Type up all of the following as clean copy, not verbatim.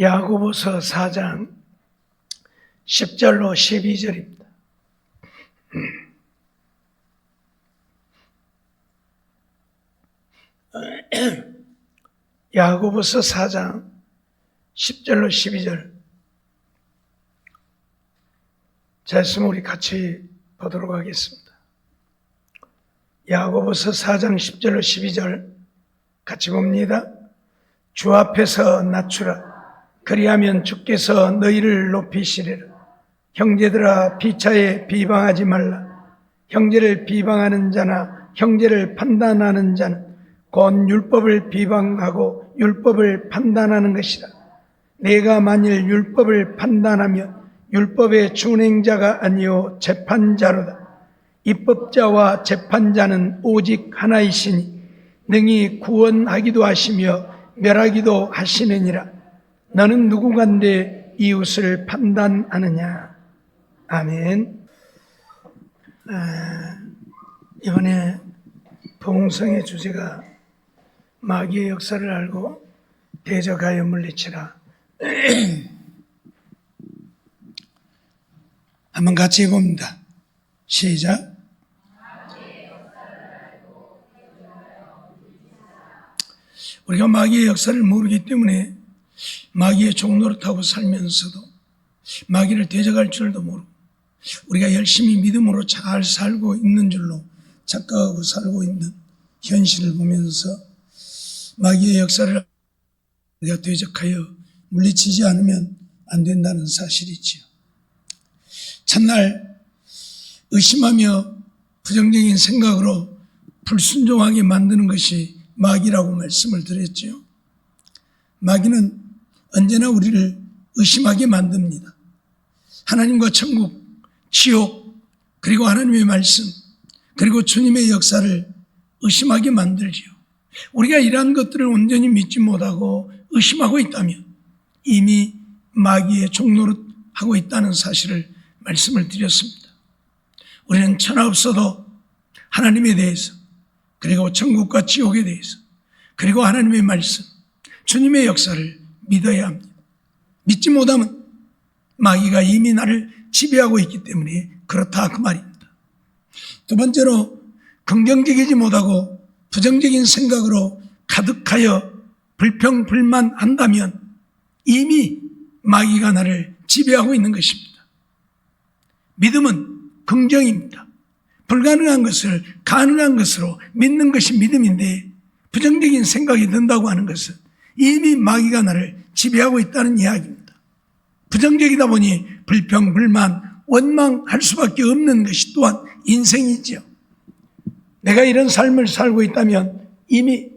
야고보서 4장 10절로 12절입니다. 야고보서 4장 10절로 12절. 자, 있으면 우리 같이 보도록 하겠습니다. 야고보서 4장 10절로 12절 같이 봅니다. 주 앞에서 낮추라. 그리하면 주께서 너희를 높이시리라. 형제들아, 피차에 비방하지 말라. 형제를 비방하는 자나 형제를 판단하는 자는 곧 율법을 비방하고 율법을 판단하는 것이라. 내가 만일 율법을 판단하면 율법의 준행자가 아니요 재판자로다. 입법자와 재판자는 오직 하나이시니 능히 구원하기도 하시며 멸하기도 하시느니라. 너는 누구간데 이웃을 판단하느냐. 아멘. 이번에 봉성의 주제가 마귀의 역사를 알고 대적하여 물리치라. 한번 같이 해봅니다. 시작. 우리가 마귀의 역사를 모르기 때문에 마귀의 종노릇하고 살면서도 마귀를 대적할 줄도 모르고 우리가 열심히 믿음으로 잘 살고 있는 줄로 착각하고 살고 있는 현실을 보면서 마귀의 역사를 우리가 대적하여 물리치지 않으면 안 된다는 사실이지요. 첫날 의심하며 부정적인 생각으로 불순종하게 만드는 것이 마귀라고 말씀을 드렸죠. 마귀는 언제나 우리를 의심하게 만듭니다. 하나님과 천국, 지옥, 그리고 하나님의 말씀, 그리고 주님의 역사를 의심하게 만들지요. 우리가 이러한 것들을 온전히 믿지 못하고 의심하고 있다면 이미 마귀의 종노릇하고 있다는 사실을 말씀을 드렸습니다. 우리는 천하 없어도 하나님에 대해서, 그리고 천국과 지옥에 대해서, 그리고 하나님의 말씀, 주님의 역사를 믿어야 합니다. 믿지 못하면 마귀가 이미 나를 지배하고 있기 때문에 그렇다 그 말입니다. 두 번째로 긍정적이지 못하고 부정적인 생각으로 가득하여 불평불만한다면 이미 마귀가 나를 지배하고 있는 것입니다. 믿음은 긍정입니다. 불가능한 것을 가능한 것으로 믿는 것이 믿음인데 부정적인 생각이 든다고 하는 것은 이미 마귀가 나를 지배하고 있다는 이야기입니다. 부정적이다 보니 불평, 불만, 원망할 수밖에 없는 것이 또한 인생이지요. 내가 이런 삶을 살고 있다면 이미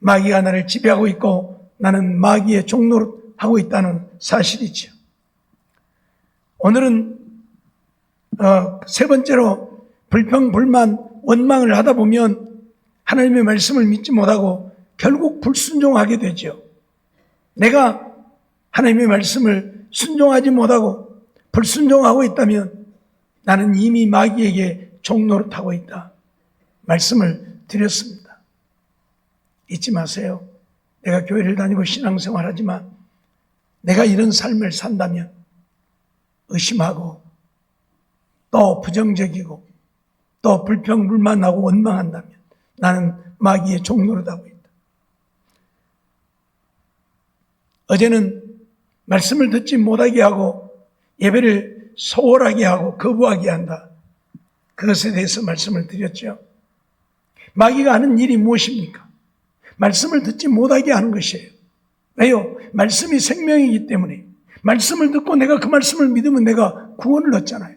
마귀가 나를 지배하고 있고 나는 마귀의 종노릇하고 있다는 사실이지요. 오늘은 세 번째로 불평, 불만, 원망을 하다 보면 하나님의 말씀을 믿지 못하고 결국 불순종하게 되죠. 내가 하나님의 말씀을 순종하지 못하고 불순종하고 있다면 나는 이미 마귀에게 종노릇하고 있다. 말씀을 드렸습니다. 잊지 마세요. 내가 교회를 다니고 신앙생활하지만 내가 이런 삶을 산다면 의심하고 또 부정적이고 또 불평불만하고 원망한다면 나는 마귀의 종노릇하고 있다. 어제는 말씀을 듣지 못하게 하고 예배를 소홀하게 하고 거부하게 한다. 그것에 대해서 말씀을 드렸죠. 마귀가 하는 일이 무엇입니까? 말씀을 듣지 못하게 하는 것이에요. 왜요? 말씀이 생명이기 때문에 말씀을 듣고 내가 그 말씀을 믿으면 내가 구원을 얻잖아요.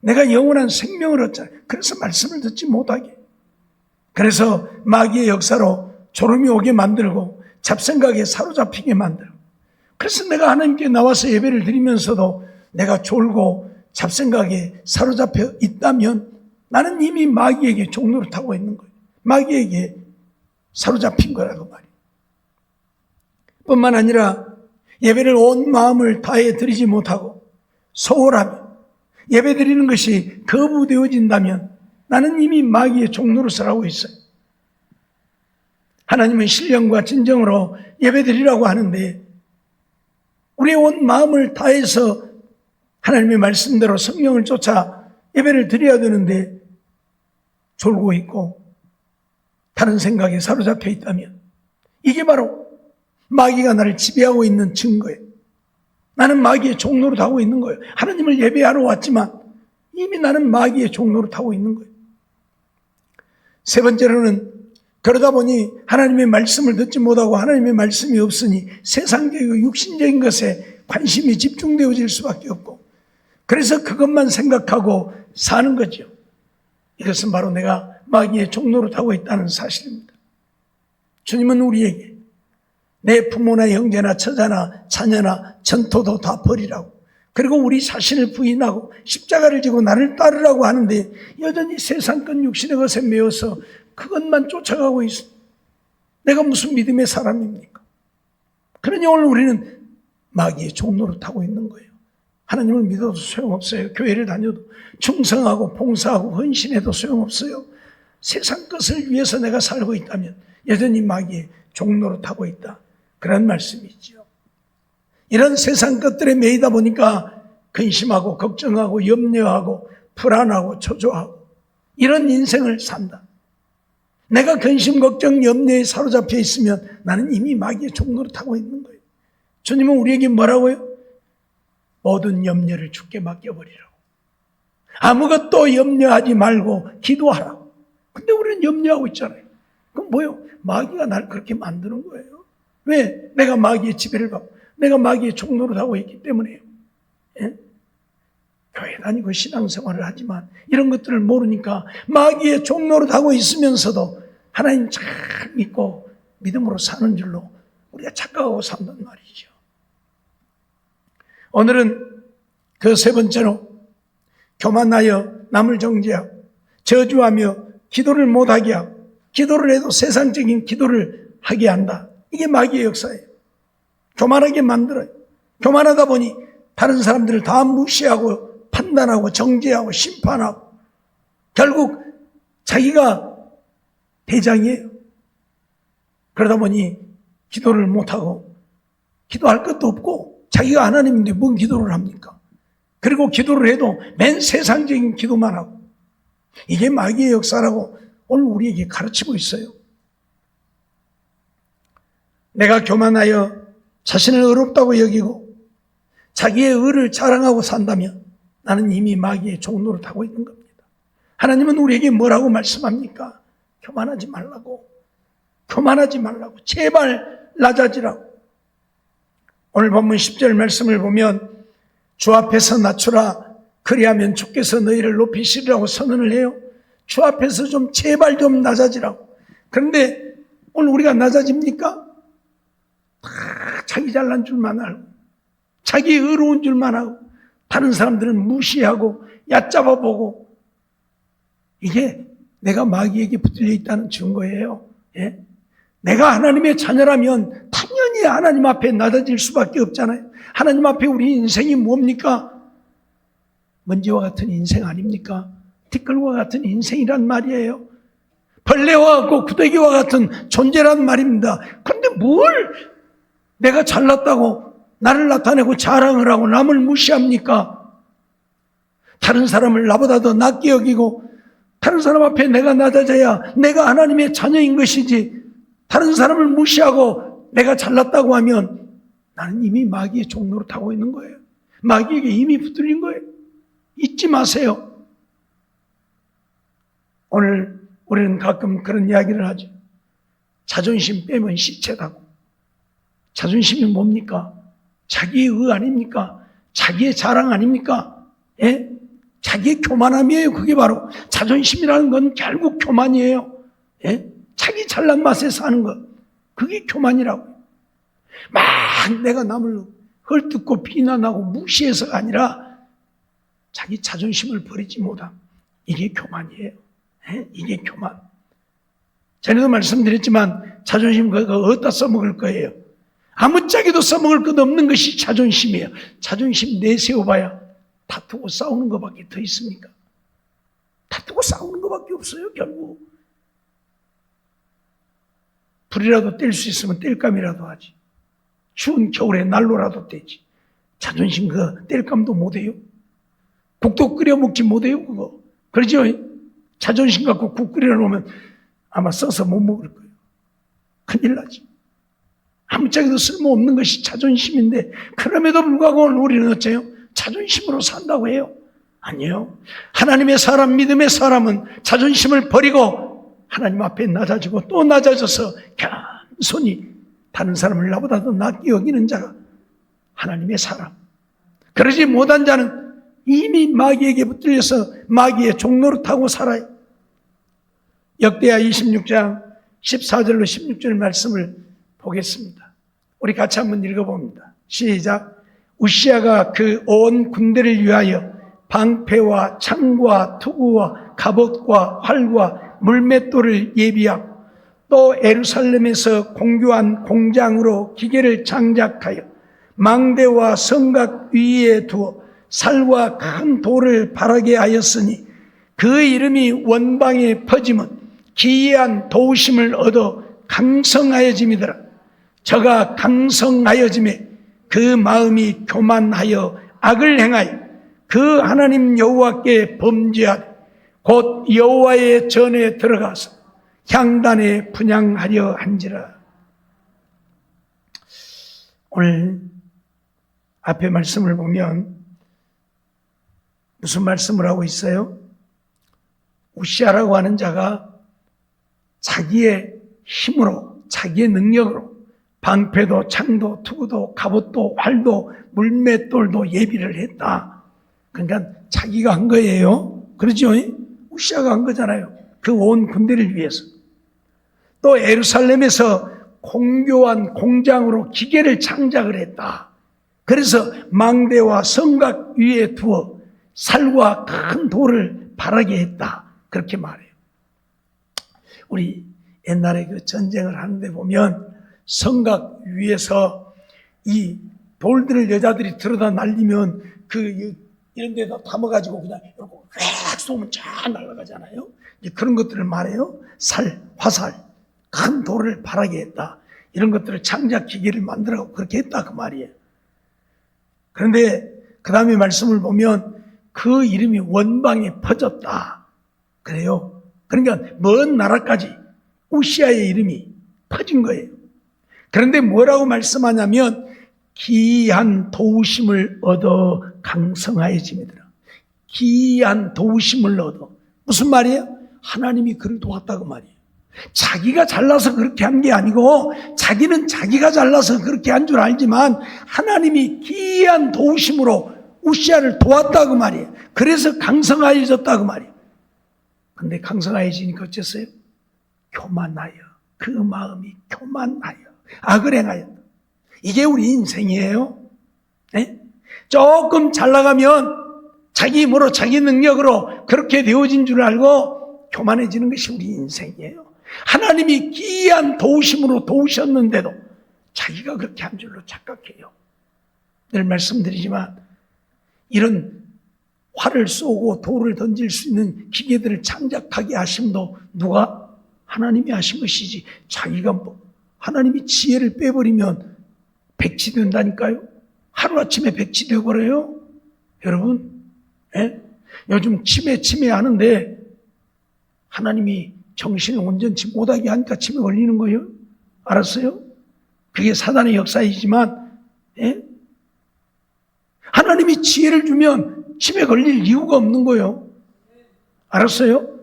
내가 영원한 생명을 얻잖아요. 그래서 말씀을 듣지 못하게. 그래서 마귀의 역사로 졸음이 오게 만들고 잡생각에 사로잡히게 만들고 그래서 내가 하나님께 나와서 예배를 드리면서도 내가 졸고 잡생각에 사로잡혀 있다면 나는 이미 마귀에게 종노릇하고 있는 거예요. 마귀에게 사로잡힌 거라고 말이에요. 뿐만 아니라 예배를 온 마음을 다해 드리지 못하고 소홀하며 예배 드리는 것이 거부되어진다면 나는 이미 마귀의 종노릇을 하고 있어요. 하나님은 신령과 진정으로 예배 드리라고 하는데 우리의 온 마음을 다해서 하나님의 말씀대로 성령을 쫓아 예배를 드려야 되는데 졸고 있고 다른 생각에 사로잡혀 있다면 이게 바로 마귀가 나를 지배하고 있는 증거예요. 나는 마귀의 종로로 타고 있는 거예요. 하나님을 예배하러 왔지만 이미 나는 마귀의 종로로 타고 있는 거예요. 세 번째로는 그러다 보니 하나님의 말씀을 듣지 못하고 하나님의 말씀이 없으니 세상적이고 육신적인 것에 관심이 집중되어질 수밖에 없고 그래서 그것만 생각하고 사는 거죠. 이것은 바로 내가 마귀의 종로로 타고 있다는 사실입니다. 주님은 우리에게 내 부모나 형제나 처자나 자녀나 전토도 다 버리라고 그리고 우리 자신을 부인하고 십자가를 지고 나를 따르라고 하는데 여전히 세상 것 육신의 것에 매여서 그것만 쫓아가고 있어. 내가 무슨 믿음의 사람입니까? 그러니 오늘 우리는 마귀의 종로를 타고 있는 거예요. 하나님을 믿어도 소용없어요. 교회를 다녀도 충성하고 봉사하고 헌신해도 소용없어요. 세상 것을 위해서 내가 살고 있다면 여전히 마귀의 종로로 타고 있다. 그런 말씀이죠. 이런 세상 것들에 매이다 보니까 근심하고 걱정하고 염려하고 불안하고 초조하고 이런 인생을 산다. 내가 근심, 걱정, 염려에 사로잡혀 있으면 나는 이미 마귀의 종로로 타고 있는 거예요. 주님은 우리에게 뭐라고요? 모든 염려를 주께 맡겨버리라고. 아무것도 염려하지 말고 기도하라고. 근데 우리는 염려하고 있잖아요. 그럼 뭐예요? 마귀가 날 그렇게 만드는 거예요. 왜? 내가 마귀의 지배를 받고 내가 마귀의 종로로 타고 있기 때문에요. 예? 교회 다니고 신앙생활을 하지만 이런 것들을 모르니까 마귀의 종로로 타고 있으면서도 하나님 잘 믿고 믿음으로 사는 줄로 우리가 착각하고 산단 말이죠. 오늘은 그 세 번째로 교만하여 남을 정죄하고 저주하며 기도를 못하게 하고 기도를 해도 세상적인 기도를 하게 한다. 이게 마귀의 역사예요. 교만하게 만들어요. 교만하다 보니 다른 사람들을 다 무시하고 판단하고 정죄하고 심판하고 결국 자기가 대장이에요. 그러다 보니 기도를 못하고 기도할 것도 없고 자기가 하나님인데 뭔 기도를 합니까? 그리고 기도를 해도 맨 세상적인 기도만 하고 이게 마귀의 역사라고 오늘 우리에게 가르치고 있어요. 내가 교만하여 자신을 의롭다고 여기고 자기의 의를 자랑하고 산다면 나는 이미 마귀의 종로를 타고 있는 겁니다. 하나님은 우리에게 뭐라고 말씀합니까? 교만하지 말라고. 교만하지 말라고. 제발 낮아지라고. 오늘 본문 10절 말씀을 보면 주 앞에서 낮추라. 그리하면 주께서 너희를 높이시리라고 선언을 해요. 주 앞에서 좀 제발 좀 낮아지라고. 그런데 오늘 우리가 낮아집니까? 다 자기 잘난 줄만 알고 자기 의로운 줄만 하고 다른 사람들은 무시하고 얕잡아 보고 이게 내가 마귀에게 붙들려 있다는 증거예요. 예? 내가 하나님의 자녀라면 당연히 하나님 앞에 낮아질 수밖에 없잖아요. 하나님 앞에 우리 인생이 뭡니까? 먼지와 같은 인생 아닙니까? 티끌과 같은 인생이란 말이에요. 벌레와 같고 구더기와 같은 존재란 말입니다. 그런데 뭘 내가 잘났다고 나를 나타내고 자랑을 하고 남을 무시합니까? 다른 사람을 나보다 더 낮게 여기고 다른 사람 앞에 내가 낮아져야 내가 하나님의 자녀인 것이지 다른 사람을 무시하고 내가 잘났다고 하면 나는 이미 마귀의 종로로 타고 있는 거예요. 마귀에게 이미 붙들린 거예요. 잊지 마세요. 오늘 우리는 가끔 그런 이야기를 하죠. 자존심 빼면 시체다고. 자존심이 뭡니까? 자기의 의 아닙니까? 자기의 자랑 아닙니까? 예? 자기의 교만함이에요. 그게 바로 자존심이라는 건 결국 교만이에요. 예? 자기 잘난 맛에 사는 것. 그게 교만이라고. 막 내가 남을 헐뜯고 비난하고 무시해서가 아니라 자기 자존심을 버리지 못함. 이게 교만이에요. 예? 이게 교만. 전에도 말씀드렸지만 자존심 그거 어디다 써먹을 거예요? 아무짝에도 써먹을 것 없는 것이 자존심이에요. 자존심 내세워봐야 다투고 싸우는 것밖에 더 있습니까? 다투고 싸우는 것밖에 없어요. 결국 불이라도 뗄 수 있으면 뗄감이라도 하지. 추운 겨울에 난로라도 떼지. 자존심 그거 뗄감도 못해요. 국도 끓여 먹지 못해요 그거. 그러죠? 자존심 갖고 국 끓여 놓으면 아마 써서 못 먹을 거예요. 큰일 나지. 아무짝에도 쓸모없는 것이 자존심인데 그럼에도 불구하고 우리는 어째요? 자존심으로 산다고 해요? 아니요. 하나님의 사람, 믿음의 사람은 자존심을 버리고 하나님 앞에 낮아지고 또 낮아져서 겸손히 다른 사람을 나보다 더 낫게 여기는 자가 하나님의 사람. 그러지 못한 자는 이미 마귀에게 붙들려서 마귀의 종로를 타고 살아요. 역대하 26장 14절로 16절 말씀을 보겠습니다. 우리 같이 한번 읽어봅니다. 시작. 우시아가 그 온 군대를 위하여 방패와 창과 투구와 갑옷과 활과 물맷돌을 예비하고 또 예루살렘에서 공교한 공장으로 기계를 장작하여 망대와 성각 위에 두어 살과 큰 돌을 바라게 하였으니 그 이름이 원방에 퍼짐은 기이한 도우심을 얻어 강성하여짐이더라. 저가 강성하여짐에 그 마음이 교만하여 악을 행하여 그 하나님 여호와께 범죄하되 곧 여호와의 전에 들어가서 향단에 분향하려 한지라. 오늘 앞에 말씀을 보면 무슨 말씀을 하고 있어요? 우시아라고 하는 자가 자기의 힘으로, 자기의 능력으로 방패도 창도 투구도 갑옷도 활도 물맷돌도 예비를 했다. 그러니까 자기가 한 거예요. 그렇죠? 우시아가 한 거잖아요. 그 온 군대를 위해서. 또 예루살렘에서 공교한 공장으로 기계를 창작을 했다. 그래서 망대와 성각 위에 두어 살과 큰 돌을 바라게 했다. 그렇게 말해요. 우리 옛날에 그 전쟁을 하는데 보면 성각 위에서 이 돌들을 여자들이 들어다 날리면 이런 데다 담아가지고 그냥 이렇게 쫙 쏘면 쫙 날아가잖아요. 그런 것들을 말해요. 살, 화살, 큰 돌을 바라게 했다. 이런 것들을 창작 기계를 만들어 그렇게 했다 그 말이에요. 그런데 그 다음에 말씀을 보면 그 이름이 원방에 퍼졌다. 그래요. 그러니까 먼 나라까지 우시아의 이름이 퍼진 거예요. 그런데 뭐라고 말씀하냐면 기이한 도우심을 얻어 강성하여짐이더라. 기이한 도우심을 얻어. 무슨 말이에요? 하나님이 그를 도왔다고 말이에요. 자기가 잘나서 그렇게 한 게 아니고 자기는 자기가 잘나서 그렇게 한 줄 알지만 하나님이 기이한 도우심으로 우시아를 도왔다고 말이에요. 그래서 강성하여졌다고 말이에요. 근데 강성하여지니까 어쨌어요? 교만하여, 그 마음이 교만하여 악을 행하였다. 이게 우리 인생이에요. 네? 조금 잘 나가면 자기 힘으로 자기 능력으로 그렇게 되어진 줄 알고 교만해지는 것이 우리 인생이에요. 하나님이 기이한 도우심으로 도우셨는데도 자기가 그렇게 한 줄로 착각해요. 늘 말씀드리지만 이런 활을 쏘고 돌을 던질 수 있는 기계들을 창작하게 하심도 누가? 하나님이 하신 것이지 자기가 하나님이 지혜를 빼버리면 백치된다니까요. 하루아침에 백치되어버려요. 여러분, 예? 요즘 치매 하는데 하나님이 정신을 온전치 못하게 하니까 치매 걸리는 거예요. 알았어요? 그게 사단의 역사이지만, 예? 하나님이 지혜를 주면 치매 걸릴 이유가 없는 거예요. 알았어요?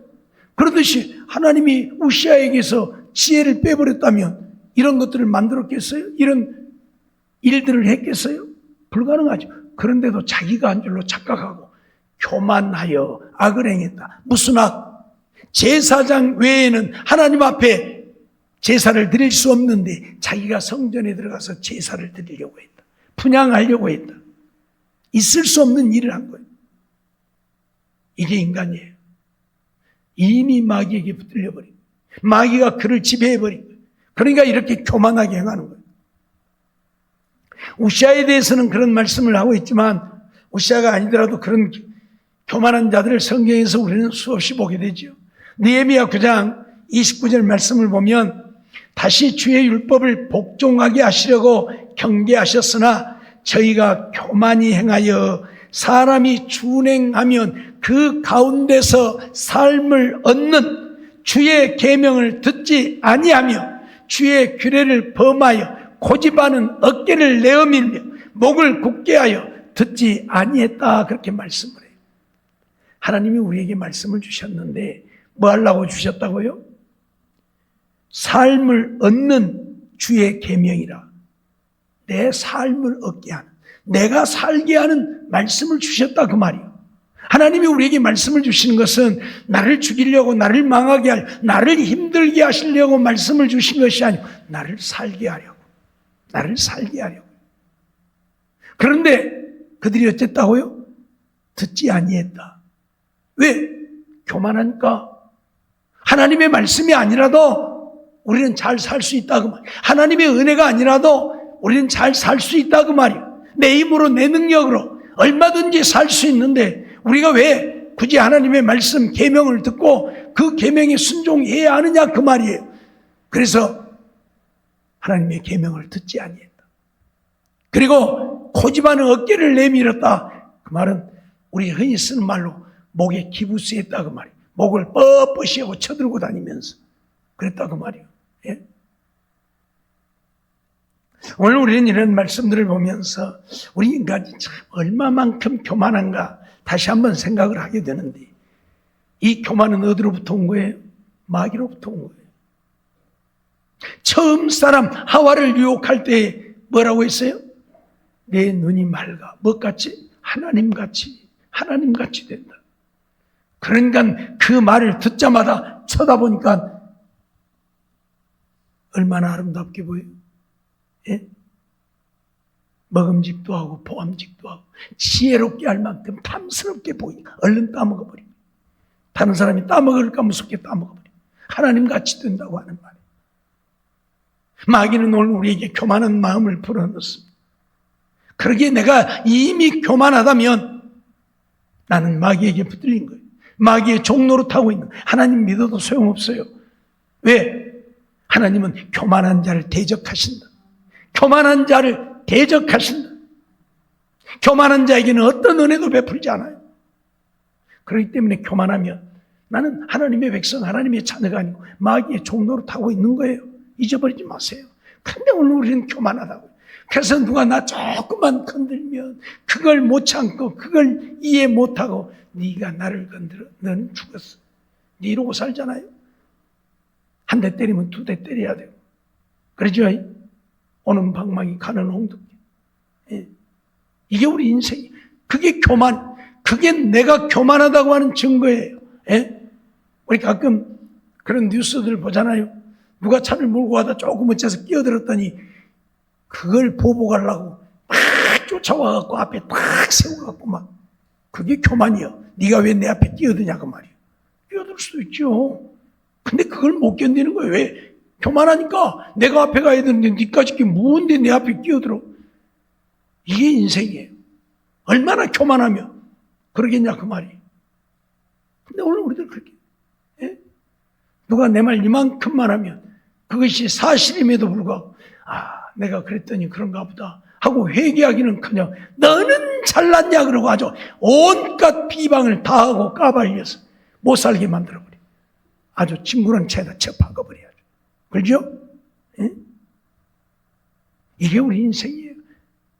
그러듯이 하나님이 우시아에게서 지혜를 빼버렸다면 이런 것들을 만들었겠어요? 이런 일들을 했겠어요? 불가능하죠. 그런데도 자기가 한 줄로 착각하고 교만하여 악을 행했다. 무슨 악? 제사장 외에는 하나님 앞에 제사를 드릴 수 없는데 자기가 성전에 들어가서 제사를 드리려고 했다. 분향하려고 했다. 있을 수 없는 일을 한 거예요. 이게 인간이에요. 이미 마귀에게 붙들려버린 거예요. 마귀가 그를 지배해버린 거예요. 그러니까 이렇게 교만하게 행하는 거예요. 우시아에 대해서는 그런 말씀을 하고 있지만 우시아가 아니더라도 그런 교만한 자들을 성경에서 우리는 수없이 보게 되죠. 느헤미야 9장 29절 말씀을 보면 다시 주의 율법을 복종하게 하시려고 경계하셨으나 저희가 교만히 행하여 사람이 준행하면 그 가운데서 삶을 얻는 주의 계명을 듣지 아니하며 주의 규례를 범하여 고집하는 어깨를 내어밀며 목을 굳게 하여 듣지 아니했다. 그렇게 말씀을 해요. 하나님이 우리에게 말씀을 주셨는데 뭐 하려고 주셨다고요? 삶을 얻는 주의 계명이라. 내 삶을 얻게 하는, 내가 살게 하는 말씀을 주셨다 그 말이에요. 하나님이 우리에게 말씀을 주시는 것은 나를 죽이려고, 나를 망하게 하려고, 나를 힘들게 하시려고 말씀을 주신 것이 아니고 나를 살게 하려고, 나를 살게 하려고. 그런데 그들이 어쨌다고요? 듣지 아니했다. 왜? 교만하니까. 하나님의 말씀이 아니라도 우리는 잘 살 수 있다 그 말이에요. 하나님의 은혜가 아니라도 우리는 잘 살 수 있다 그 말이에요. 내 힘으로, 내 능력으로 얼마든지 살 수 있는데 우리가 왜 굳이 하나님의 말씀 계명을 듣고 그 계명에 순종해야 하느냐 그 말이에요. 그래서 하나님의 계명을 듣지 아니했다. 그리고 고집하는 어깨를 내밀었다. 그 말은 우리 흔히 쓰는 말로 목에 기부스했다 그 말이에요. 목을 뻣뻣이 하고 쳐들고 다니면서 그랬다 그 말이에요. 예? 오늘 우리는 이런 말씀들을 보면서 우리 인간이 참 얼마만큼 교만한가 다시 한번 생각을 하게 되는데, 이 교만은 어디로부터 온 거예요? 마귀로부터 온 거예요. 처음 사람 하와를 유혹할 때 뭐라고 했어요? 내 눈이 맑아. 뭐같이? 하나님같이 된다. 그러니까 그 말을 듣자마자 쳐다보니까 얼마나 아름답게 보여요. 예? 먹음직도 하고 보암직도 하고 지혜롭게 할 만큼 탐스럽게 보이니까 얼른 따먹어버리고, 다른 사람이 따먹을까 무섭게 따먹어버리고 하나님같이 된다고 하는 말이에요. 마귀는 오늘 우리에게 교만한 마음을 불어넣습니다. 그러기에 내가 이미 교만하다면 나는 마귀에게 붙들린 거예요. 마귀의 종로로 타고 있는 거예요. 하나님 믿어도 소용없어요. 왜? 하나님은 교만한 자를 대적하신다. 교만한 자를 대적하신다. 교만한 자에게는 어떤 은혜도 베풀지 않아요. 그렇기 때문에 교만하면 나는 하나님의 백성, 하나님의 자녀가 아니고 마귀의 종로로 타고 있는 거예요. 잊어버리지 마세요. 그런데 오늘 우리는 교만하다고요. 그래서 누가 나 조금만 건들면 그걸 못 참고 그걸 이해 못하고 네가 나를 건드려, 너는 죽었어. 네 이러고 살잖아요. 한 대 때리면 두 대 때려야 되고, 그러죠? 오는 방망이 가는 홍두깨. 예. 이게 우리 인생이. 그게 교만, 그게 내가 교만하다고 하는 증거예요. 예? 우리 가끔 그런 뉴스들 보잖아요. 누가 차를 몰고 가다 조금 어째서 끼어들었더니 그걸 보복하려고 막 쫓아와갖고 앞에 딱 세워갖고 막, 그게 교만이요. 네가 왜 내 앞에 끼어드냐 그 말이에요. 끼어들 수도 있죠. 근데 그걸 못 견디는 거예요. 왜? 교만하니까 내가 앞에 가야 되는데 니까지 무언데 내 앞에 끼어들어. 이게 인생이에요. 얼마나 교만하면 그러겠냐 그 말이에요. 근데 오늘 우리들 그렇게, 예? 누가 내 말 이만큼만 하면 그것이 사실임에도 불구하고 내가 그랬더니 그런가 보다 하고 회개하기는커녕 너는 잘났냐 그러고 아주 온갖 비방을 다 하고 까발려서 못 살게 만들어버려. 아주 진구랑 채에다 쳐박아버려야죠. 그렇죠? 예? 이게 우리 인생이에요.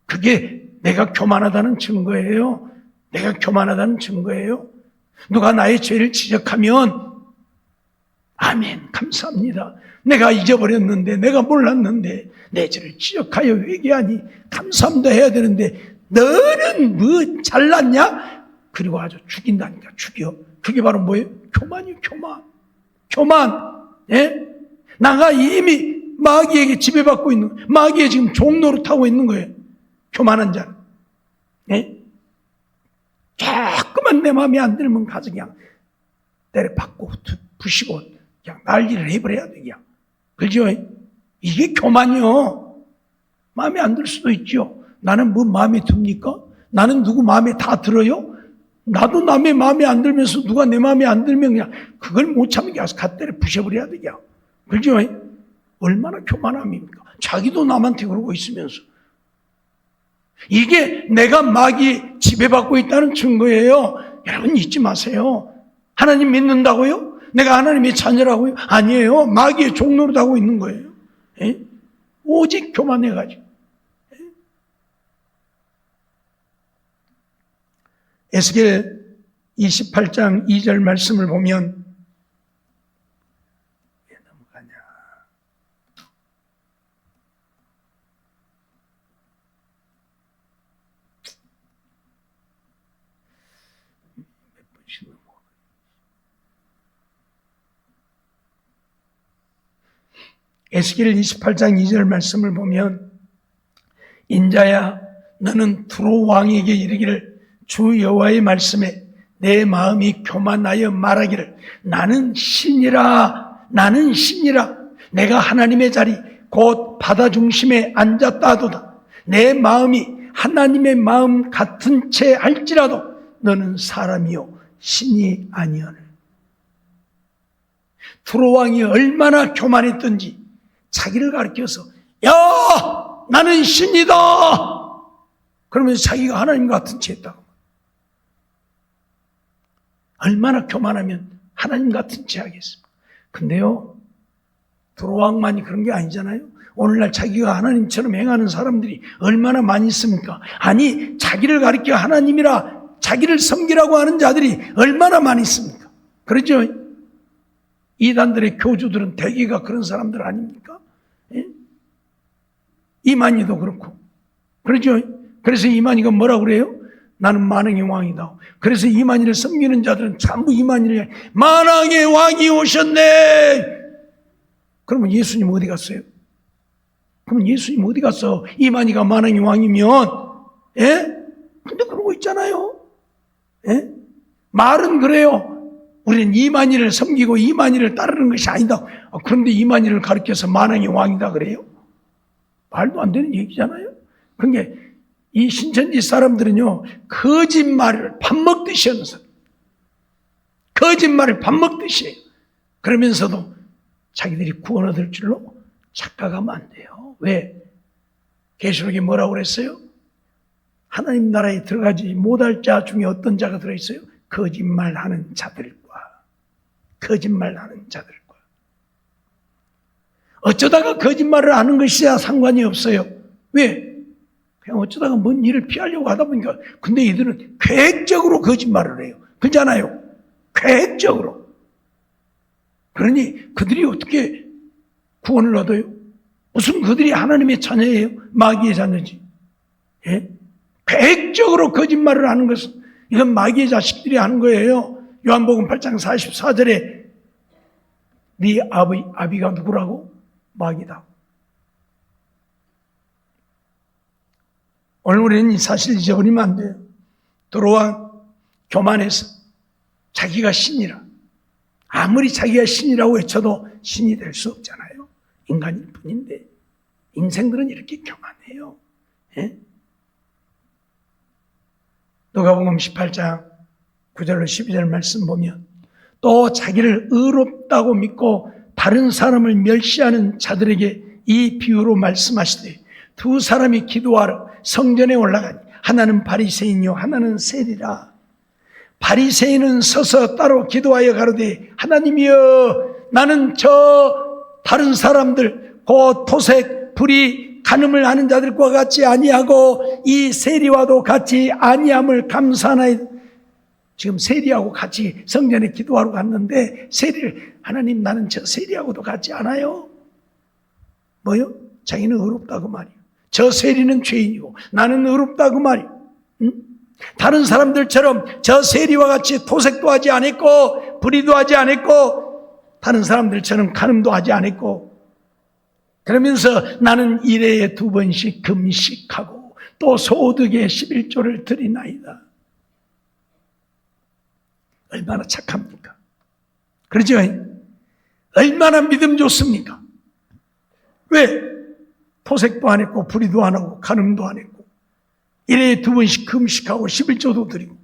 그게 내가 교만하다는 증거예요. 내가 교만하다는 증거예요. 누가 나의 죄를 지적하면 아멘 감사합니다. 내가 잊어버렸는데, 내가 몰랐는데 내 죄를 지적하여 회개하니 감사합니다 해야 되는데 너는 뭐 잘났냐? 그리고 아주 죽인다니까. 죽여. 그게 바로 뭐예요? 교만이요. 교만. 예? 나가 이미 마귀에게 지배받고 있는, 마귀에 지금 종로로 타고 있는 거예요. 교만한 자는. 예? 조금만 내 마음에 안 들면 가서 그냥 때려박고 부시고 그냥 난리를 해버려야 돼. 그냥. 그죠? 이게 교만이요. 마음에 안 들 수도 있죠. 나는 뭐 마음에 듭니까? 나는 누구 마음에 다 들어요? 나도 남의 마음에 안 들면서 누가 내 마음에 안 들면 그냥 그걸 못 참게 해서 갓대를 부셔버려야 돼. 그냥. 그죠? 얼마나 교만함입니까? 자기도 남한테 그러고 있으면서. 이게 내가 마귀 지배받고 있다는 증거예요. 여러분 잊지 마세요. 하나님 믿는다고요? 내가 하나님의 자녀라고요? 아니에요. 마귀의 종노릇하고 있는 거예요. 에? 오직 교만해가지고. 에스겔 28장 2절 말씀을 보면 왜 넘어가냐? 몇 번씩 넘어가. 에스겔 28장 2절 말씀을 보면 인자야 너는 두로 왕에게 이르기를 주 여호와의 말씀에 내 마음이 교만하여 말하기를 나는 신이라 나는 신이라 내가 하나님의 자리 곧 바다 중심에 앉았다 하도다 내 마음이 하나님의 마음 같은 채 할지라도 너는 사람이요 신이 아니오늘. 두로 왕이 얼마나 교만했던지 자기를 가리켜서 야 나는 신이다 그러면서 자기가 하나님 같은 채 했다고. 얼마나 교만하면 하나님 같은 채 하겠습니까? 근데요, 두로왕만이 그런 게 아니잖아요. 오늘날 자기가 하나님처럼 행하는 사람들이 얼마나 많이 있습니까? 아니, 자기를 가리켜 하나님이라 자기를 섬기라고 하는 자들이 얼마나 많이 있습니까? 그렇죠? 이단들의 교주들은 대개가 그런 사람들 아닙니까? 예? 이만희도 그렇고. 그렇죠? 그래서 이만희가 뭐라고 그래요? 나는 만왕의 왕이다. 그래서 이만희를 섬기는 자들은 전부 이만희를 만왕의 왕이 오셨네. 그러면 예수님 어디 갔어요? 그러면 예수님 어디 갔어? 이만희가 만왕의 왕이면, 예? 근데 그러고 있잖아요. 예? 말은 그래요. 우리는 이만희를 섬기고 이만희를 따르는 것이 아니다. 그런데 이만희를 가르쳐서 만왕의 왕이다 그래요? 말도 안 되는 얘기잖아요. 그러니까 이 신천지 사람들은요, 거짓말을 밥 먹듯이 하는 사람. 거짓말을 밥 먹듯이 해요. 그러면서도 자기들이 구원 얻을 줄로 착각하면 안 돼요. 왜? 계시록에 뭐라고 그랬어요? 하나님 나라에 들어가지 못할 자 중에 어떤 자가 들어있어요? 거짓말하는 자들과. 거짓말하는 자들과. 어쩌다가 거짓말을 하는 것이야 상관이 없어요. 왜? 그냥 어쩌다가 뭔 일을 피하려고 하다 보니까. 근데 이들은 계획적으로 거짓말을 해요. 그렇잖아요. 계획적으로. 그러니 그들이 어떻게 구원을 얻어요? 무슨 그들이 하나님의 자녀예요? 마귀의 자녀지. 예? 계획적으로 거짓말을 하는 것은 이건 마귀의 자식들이 하는 거예요. 요한복음 8장 44절에 네 아비가 누구라고? 마귀다. 오늘 우리는 이 사실을 잊어버리면 안 돼요. 두로왕 교만해서 자기가 신이라. 아무리 자기가 신이라고 외쳐도 신이 될 수 없잖아요. 인간일 뿐인데 인생들은 이렇게 교만해요. 예? 누가복음 18장 9절로 12절 말씀 보면 또 자기를 의롭다고 믿고 다른 사람을 멸시하는 자들에게 이 비유로 말씀하시되 두 사람이 기도하러 성전에 올라가니 하나는 바리새인이요 하나는 세리라. 바리새인은 서서 따로 기도하여 가로되 하나님이여 나는 저 다른 사람들 곧 토색 불의 간음을 하는 자들과 같이 아니하고 이 세리와도 같이 아니함을 감사하나이다. 지금 세리하고 같이 성전에 기도하러 갔는데 세리를 하나님 나는 저 세리하고도 같지 않아요. 뭐요? 자기는 의롭다고 말이요. 저 세리는 죄인이고 나는 의롭다 그 말이에요. 응? 다른 사람들처럼 저 세리와 같이 토색도 하지 않았고 불의도 하지 않았고 다른 사람들처럼 간음도 하지 않았고 그러면서 나는 일회에 2번씩 금식하고 또 소득에 11조를 드리나이다. 얼마나 착합니까? 그렇죠? 얼마나 믿음 좋습니까? 왜? 토색도 안 했고 불의도 안 하고 간음도 안 했고 일회에 2번씩 금식하고 11조도 드리고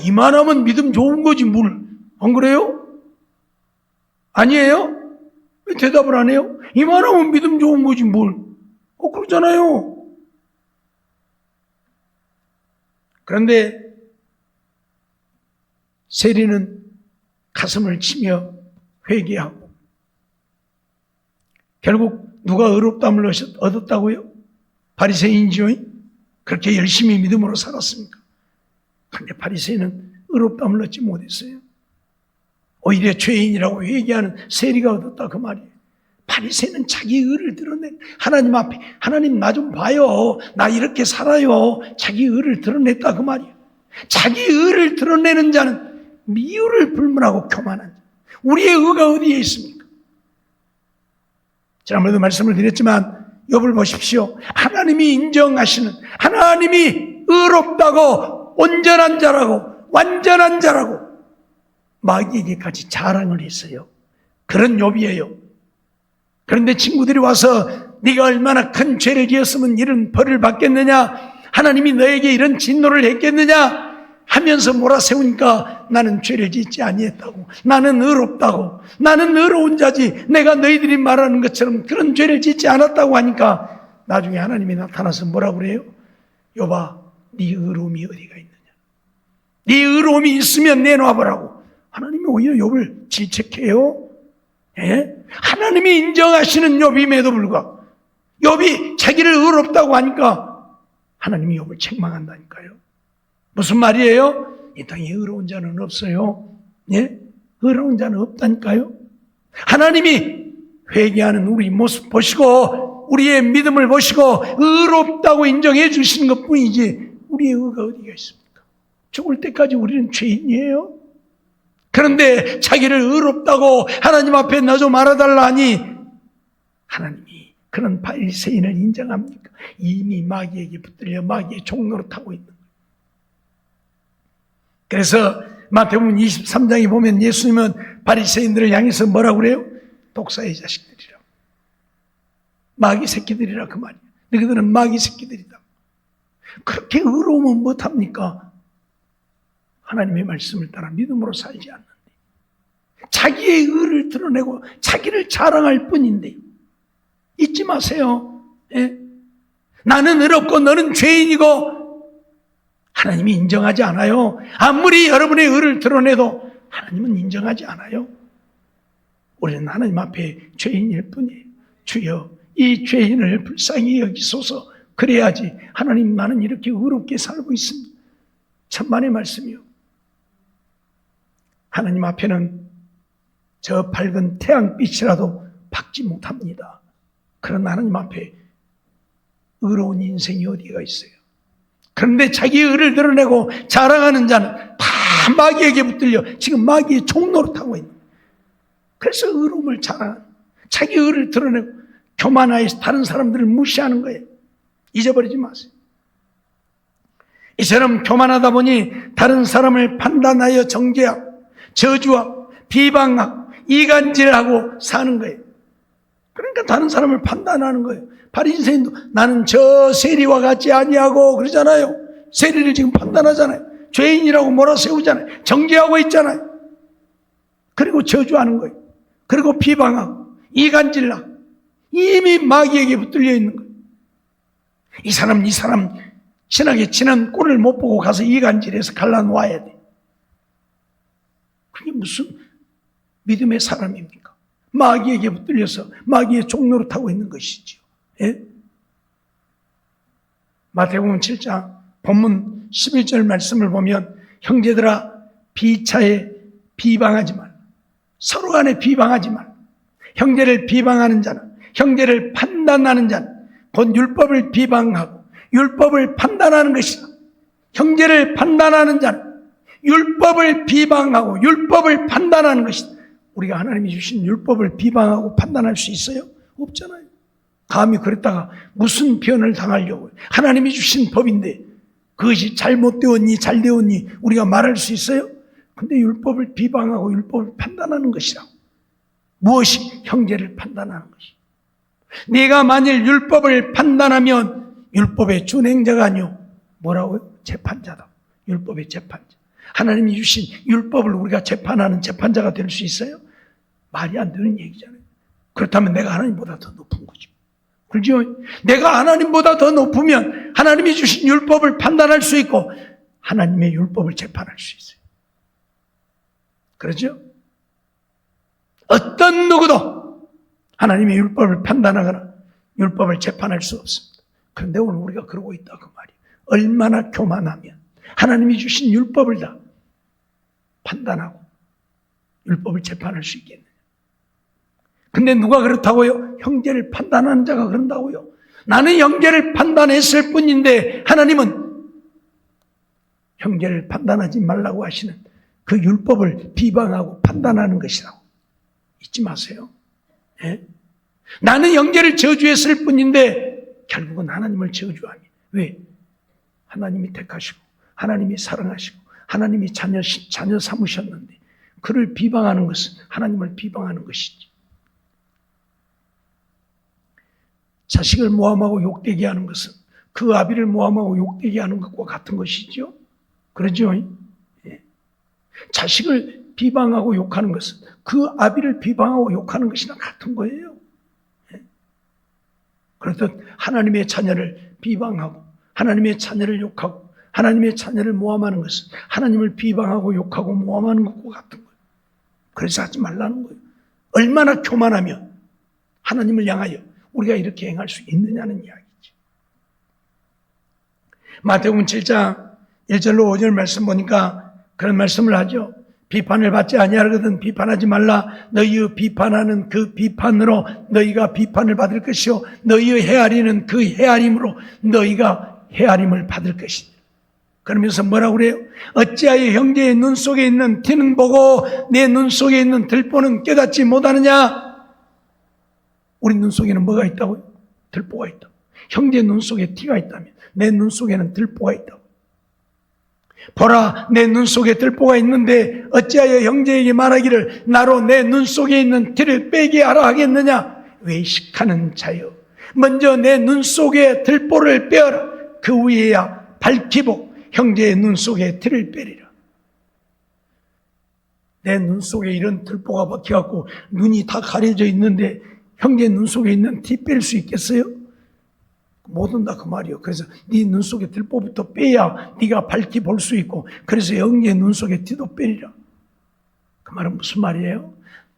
이만하면 믿음 좋은 거지 뭘. 안 그래요? 아니에요? 왜 대답을 안 해요? 이만하면 믿음 좋은 거지 뭘. 그러잖아요. 그런데 세리는 가슴을 치며 회개하고 결국 누가 의롭다함을 얻었다고요? 바리새인이죠. 그렇게 열심히 믿음으로 살았습니까? 그런데 바리새인은 의롭다함을 얻지 못했어요. 오히려 죄인이라고 회개하는 세리가 얻었다 그 말이에요. 바리새인은 자기 의를 드러내 하나님 앞에 하나님 나 좀 봐요. 나 이렇게 살아요. 자기 의를 드러냈다 그 말이에요. 자기 의를 드러내는 자는 미유를 불문하고 교만한 자. 우리의 의가 어디에 있습니까? 지난번에도 말씀을 드렸지만 욥을 보십시오. 하나님이 인정하시는 하나님이 의롭다고 온전한 자라고 완전한 자라고 마귀에게까지 자랑을 했어요. 그런 욥이에요. 그런데 친구들이 와서 네가 얼마나 큰 죄를 지었으면 이런 벌을 받겠느냐, 하나님이 너에게 이런 진노를 했겠느냐 하면서 몰아세우니까 나는 죄를 짓지 아니했다고, 나는 의롭다고, 나는 의로운 자지, 내가 너희들이 말하는 것처럼 그런 죄를 짓지 않았다고 하니까 나중에 하나님이 나타나서 뭐라고 그래요? 욥아, 네 의로움이 어디가 있느냐, 네 의로움이 있으면 내놔보라고. 하나님이 오히려 욥을 질책해요. 예? 하나님이 인정하시는 욥임에도 불구하고 욥이 자기를 의롭다고 하니까 하나님이 욥을 책망한다니까요. 무슨 말이에요? 이 땅에 의로운 자는 없어요. 예? 의로운 자는 없다니까요. 하나님이 회개하는 우리 모습 보시고 우리의 믿음을 보시고 의롭다고 인정해 주시는 것뿐이지 우리의 의가 어디가 있습니까? 죽을 때까지 우리는 죄인이에요. 그런데 자기를 의롭다고 하나님 앞에 나 좀 알아달라 하니 하나님이 그런 바리새인을 인정합니까? 이미 마귀에게 붙들려 마귀의 종로로 타고 있는 거예요. 그래서 마태복음 23장에 보면 예수님은 바리새인들을 향해서 뭐라고 그래요? 독사의 자식들이라, 마귀 새끼들이라 그 말이에요. 너희들은 마귀 새끼들이다. 그렇게 의로우면 못합니까? 하나님의 말씀을 따라 믿음으로 살지 않는데 자기의 의를 드러내고 자기를 자랑할 뿐인데 잊지 마세요. 예? 나는 의롭고 너는 죄인이고 하나님이 인정하지 않아요. 아무리 여러분의 의를 드러내도 하나님은 인정하지 않아요. 우리는 하나님 앞에 죄인일 뿐이에요. 주여 이 죄인을 불쌍히 여기소서. 그래야지 하나님 나는 이렇게 의롭게 살고 있습니다. 천만의 말씀이요. 하나님 앞에는 저 밝은 태양빛이라도 박지 못합니다. 그러나 하나님 앞에 의로운 인생이 어디가 있어요? 그런데 자기 의를 드러내고 자랑하는 자는 다 마귀에게 붙들려 지금 마귀의 종로로 타고 있는 거예요. 그래서 의로움을 자랑하는, 자기 의를 드러내고 교만하여서 다른 사람들을 무시하는 거예요. 잊어버리지 마세요. 이처럼 교만하다 보니 다른 사람을 판단하여 정죄하고 저주하고 비방하고 이간질하고 사는 거예요. 그러니까 다른 사람을 판단하는 거예요. 바리새인도 나는 저 세리와 같지 아니하고 그러잖아요. 세리를 지금 판단하잖아요. 죄인이라고 몰아세우잖아요. 정죄하고 있잖아요. 그리고 저주하는 거예요. 그리고 비방하고 이간질하고 이미 마귀에게 붙들려 있는 거예요. 이 사람 친하게 친한 꼴을 못 보고 가서 이간질해서 갈라놓아야 돼. 그게 무슨 믿음의 사람입니까? 마귀에게 붙들려서 마귀의 종로로 타고 있는 것이지요. 예? 마태복음 7장 본문 11절 말씀을 보면 형제들아 비차에 비방하지 말라. 서로 간에 비방하지 말라. 형제를 비방하는 자는, 형제를 판단하는 자는 곧 율법을 비방하고 율법을 판단하는 것이다. 형제를 판단하는 자는 율법을 비방하고 율법을 판단하는 것이다. 우리가 하나님이 주신 율법을 비방하고 판단할 수 있어요? 없잖아요. 감히 그랬다가 무슨 변을 당하려고, 하나님이 주신 법인데 그것이 잘못되었니 잘되었니 우리가 말할 수 있어요? 근데 율법을 비방하고 율법을 판단하는 것이라고. 무엇이? 형제를 판단하는 것이. 네가 만일 율법을 판단하면 율법의 준행자가 아니요 뭐라고요? 재판자다. 율법의 재판자. 하나님이 주신 율법을 우리가 재판하는 재판자가 될 수 있어요? 말이 안 되는 얘기잖아요. 그렇다면 내가 하나님보다 더 높은 거죠. 그렇죠? 내가 하나님보다 더 높으면 하나님이 주신 율법을 판단할 수 있고 하나님의 율법을 재판할 수 있어요. 그렇죠? 어떤 누구도 하나님의 율법을 판단하거나 율법을 재판할 수 없습니다. 그런데 오늘 우리가 그러고 있다 그 말이에요. 얼마나 교만하면 하나님이 주신 율법을 다 판단하고 율법을 재판할 수 있겠느냐. 근데 누가 그렇다고요? 형제를 판단하는 자가 그런다고요. 나는 형제를 판단했을 뿐인데 하나님은 형제를 판단하지 말라고 하시는 그 율법을 비방하고 판단하는 것이라고. 잊지 마세요. 예? 나는 형제를 저주했을 뿐인데 결국은 하나님을 저주하니. 왜? 하나님이 택하시고 하나님이 사랑하시고 하나님이 자녀 삼으셨는데 그를 비방하는 것은 하나님을 비방하는 것이지. 자식을 모함하고 욕되게 하는 것은 그 아비를 모함하고 욕되게 하는 것과 같은 것이죠. 그러죠? 예. 자식을 비방하고 욕하는 것은 그 아비를 비방하고 욕하는 것이나 같은 거예요. 예. 그렇듯 하나님의 자녀를 비방하고 하나님의 자녀를 욕하고 하나님의 자녀를 모함하는 것은 하나님을 비방하고 욕하고 모함하는 것과 같은 거예요. 그래서 하지 말라는 거예요. 얼마나 교만하면 하나님을 향하여 우리가 이렇게 행할 수 있느냐는 이야기지. 마태복음 7장 1절로 5절 말씀 보니까 그런 말씀을 하죠. 비판을 받지 아니하거든 비판하지 말라. 너희의 비판하는 그 비판으로 너희가 비판을 받을 것이요 너희의 헤아리는 그 헤아림으로 너희가 헤아림을 받을 것이다. 그러면서 뭐라고 그래요? 어찌하여 형제의 눈 속에 있는 티는 보고 내 눈 속에 있는 들보는 깨닫지 못하느냐? 우리 눈 속에는 뭐가 있다고요? 들보가 있다고. 형제 눈 속에 티가 있다면 내 눈 속에는 들보가 있다고. 보라, 내 눈 속에 들보가 있는데 어찌하여 형제에게 말하기를 나로 내 눈 속에 있는 티를 빼게 하라 하겠느냐? 외식하는 자여, 먼저 내 눈 속에 들보를 빼어라. 그 위에야 밝히고 형제의 눈 속에 티를 빼리라. 내 눈 속에 이런 들보가 박혀갖고 눈이 다 가려져 있는데 형제 눈 속에 있는 티 뺄 수 있겠어요? 못 온다 그 말이에요. 그래서 네 눈 속에 들보부터 빼야 네가 밝히 볼 수 있고 그래서 형제 눈 속에 티도 빼리라. 그 말은 무슨 말이에요?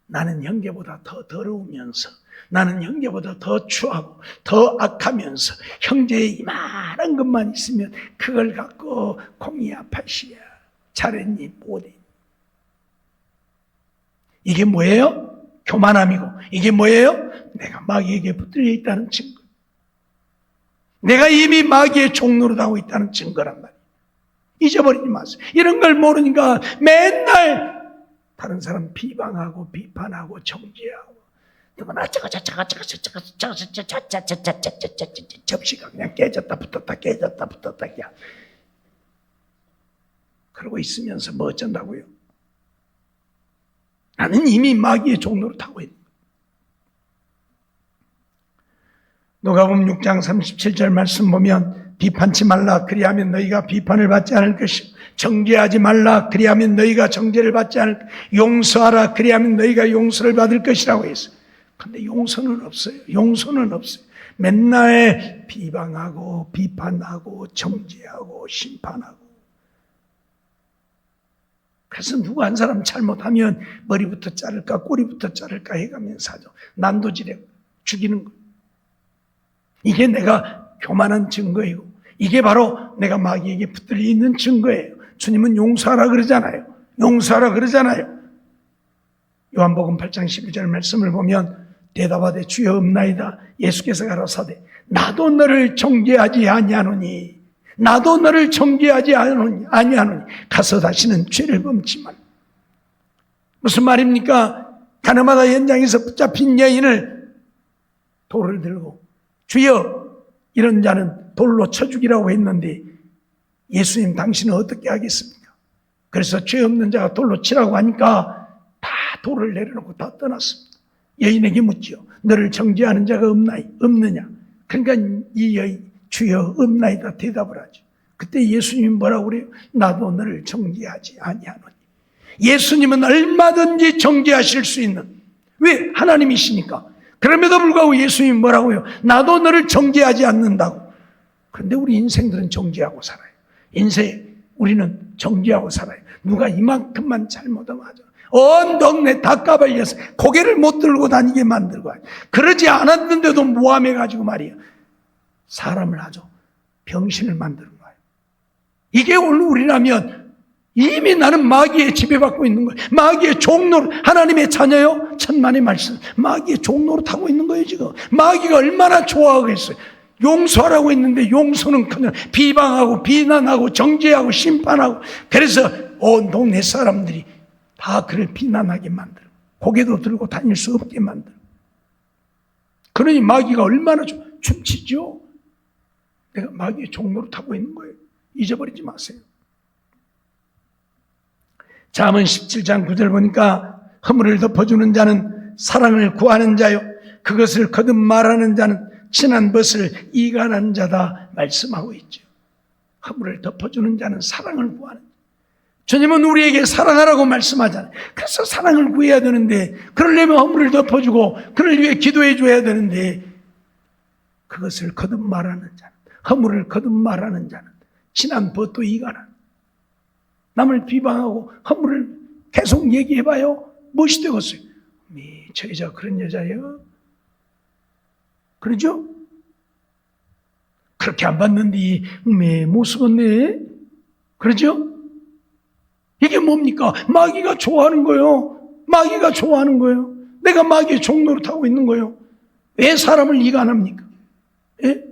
나는 형제보다 더 더러우면서 나는 형제보다 더 추하고 더 악하면서 형제의 이만한 것만 있으면 그걸 갖고 공이야 팥이야 잘했니 못했니. 이게 뭐예요? 교만함이고 이게 뭐예요? 내가 마귀에게 붙들려 있다는 증거. 내가 이미 마귀의 종노릇하고 있다는 증거란 말이에요. 잊어버리지 마세요. 이런 걸 모르니까 맨날 다른 사람 비방하고 비판하고 정죄하고 누구나 접시가 그냥 깨졌다 붙었다 깨졌다 붙었다 그러고 있으면서 뭐 어쩐다고요? 나는 이미 마귀의 종노릇하고 있는 거예요. 누가복음 6장 37절 말씀 보면 비판치 말라 그리하면 너희가 비판을 받지 않을 것이고 정죄하지 말라 그리하면 너희가 정죄를 받지 않을 것이고 용서하라 그리하면 너희가 용서를 받을 것이라고 했어요. 그런데 용서는 없어요. 용서는 없어요. 맨날 비방하고 비판하고 정죄하고 심판하고. 그래서 누구 한 사람 잘못하면 머리부터 자를까 꼬리부터 자를까 해가면서 하죠. 난도질해 죽이는 거예요. 이게 내가 교만한 증거이고 이게 바로 내가 마귀에게 붙들려 있는 증거예요. 주님은 용서하라 그러잖아요. 용서하라 그러잖아요. 요한복음 8장 12절 말씀을 보면 대답하되 주여 없나이다. 예수께서 가라사대 나도 너를 정죄하지 아니하노니 나도 너를 정죄하지 아니하노니 가서 다시는 죄를 범치 말라. 무슨 말입니까? 가나마다 현장에서 붙잡힌 여인을 돌을 들고 주여 이런 자는 돌로 쳐 죽이라고 했는데 예수님 당신은 어떻게 하겠습니까? 그래서 죄 없는 자가 돌로 치라고 하니까 다 돌을 내려놓고 다 떠났습니다. 여인에게 묻지요. 너를 정죄하는 자가 없느냐? 그러니까 이 여인 주여 없나이다 대답을 하죠. 그때 예수님이 뭐라고 그래요? 나도 너를 정죄하지 아니하노니. 예수님은 얼마든지 정죄하실 수 있는, 왜? 하나님이시니까. 그럼에도 불구하고 예수님이 뭐라고요? 나도 너를 정죄하지 않는다고. 그런데 우리 인생들은 정죄하고 살아요. 인생 우리는 정죄하고 살아요. 누가 이만큼만 잘못하면 하죠. 온 동네 다 까발려서 고개를 못 들고 다니게 만들고, 그러지 않았는데도 모함해가지고 말이에요, 사람을 아주 병신을 만드는 거예요. 이게 오늘 우리라면 이미 나는 마귀에 지배받고 있는 거예요. 마귀의 종로를, 하나님의 자녀요, 천만의 말씀, 마귀의 종로를 타고 있는 거예요. 지금 마귀가 얼마나 좋아하겠어요. 용서하라고 했는데 용서는 그냥 비방하고 비난하고 정죄하고 심판하고, 그래서 온 동네 사람들이 다 그를 비난하게 만들어, 고개도 들고 다닐 수 없게 만들어. 그러니 마귀가 얼마나 춤추죠. 내가 마귀의 종로를 타고 있는 거예요. 잊어버리지 마세요. 잠언 17장 9절 보니까 허물을 덮어주는 자는 사랑을 구하는 자요, 그것을 거듭 말하는 자는 친한 벗을 이간한 자다 말씀하고 있죠. 허물을 덮어주는 자는 사랑을 구하는 자. 주님은 우리에게 사랑하라고 말씀하잖아요. 그래서 사랑을 구해야 되는데, 그러려면 허물을 덮어주고 그를 위해 기도해 줘야 되는데, 그것을 거듭 말하는 자는, 허물을 거듭 말하는 자는 친한 벗도 이간한, 남을 비방하고 허물을 계속 얘기해봐요. 무엇이 되겠어요? 저 여자 그런 여자예요? 그러죠? 그렇게 안 봤는데 못 쓰겠네? 그러죠? 이게 뭡니까? 마귀가 좋아하는 거예요. 마귀가 좋아하는 거예요. 내가 마귀의 종로를 타고 있는 거예요. 왜 사람을 이간합니까? 예?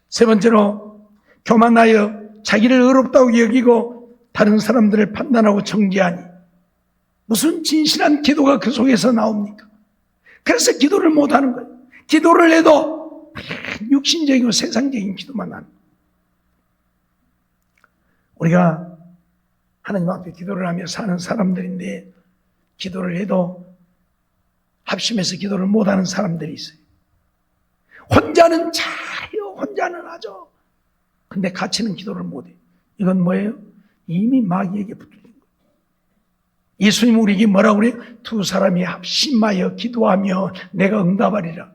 세 번째로, 교만하여 자기를 의롭다고 여기고 다른 사람들을 판단하고 정죄하니, 무슨 진실한 기도가 그 속에서 나옵니까? 그래서 기도를 못하는 거예요. 기도를 해도 육신적이고 세상적인 기도만 하는 거예요. 우리가 하나님 앞에 기도를 하며 사는 사람들인데, 기도를 해도 합심해서 기도를 못하는 사람들이 있어요. 혼자는 잘해요. 혼자는 하죠. 근데 같이는 기도를 못해요. 이건 뭐예요? 이미 마귀에게 붙은 거예요. 예수님 우리에게 뭐라고 그래요? 두 사람이 합심하여 기도하며 내가 응답하리라.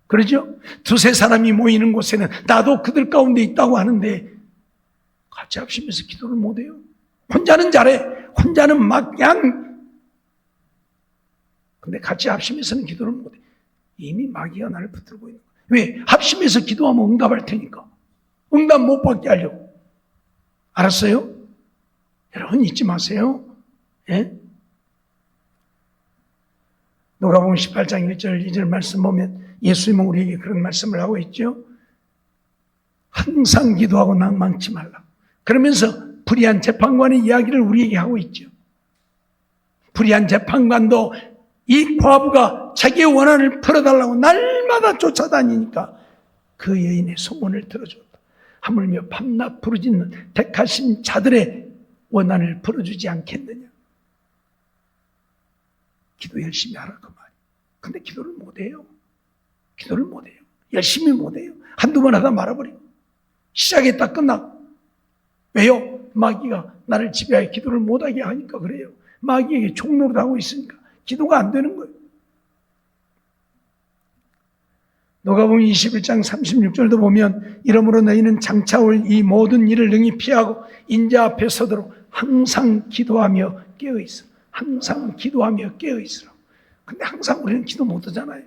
그러죠? 두세 사람이 모이는 곳에는 나도 그들 가운데 있다고 하는데, 같이 합심해서 기도를 못해요. 혼자는 잘해. 혼자는 막 그냥. 근데 같이 합심해서는 기도를 못해. 이미 마귀가 나를 붙들고 있는 거예요. 왜? 합심해서 기도하면 응답할 테니까. 응답 못 받게 하려고. 알았어요? 여러분 잊지 마세요. 예? 누가복음 18장 1절 2절 말씀 보면 예수님은 우리에게 그런 말씀을 하고 있죠. 항상 기도하고 낭망치 말라. 그러면서 불의한 재판관의 이야기를 우리에게 하고 있죠. 불의한 재판관도 이 과부가 자기의 원한을 풀어달라고 날마다 쫓아다니니까 그 여인의 소원을 들어줬다. 하물며 밤낮 부르짖는 택하신 자들의 원한을 풀어주지 않겠느냐. 기도 열심히 하라 그 말이에요. 근데 기도를 못해요. 기도를 못해요. 열심히 못해요. 한두 번 하다 말아버리고 시작했다 끝나고. 왜요? 마귀가 나를 지배하여 기도를 못하게 하니까 그래요. 마귀에게 종노릇 하고 있으니까 기도가 안 되는 거예요. 누가복음 21장 36절도 보면 이러므로 너희는 장차 올 이 모든 일을 능히 피하고 인자 앞에 서도록 항상 기도하며 깨어있으라. 항상 기도하며 깨어있으라. 근데 항상 우리는 기도 못하잖아요.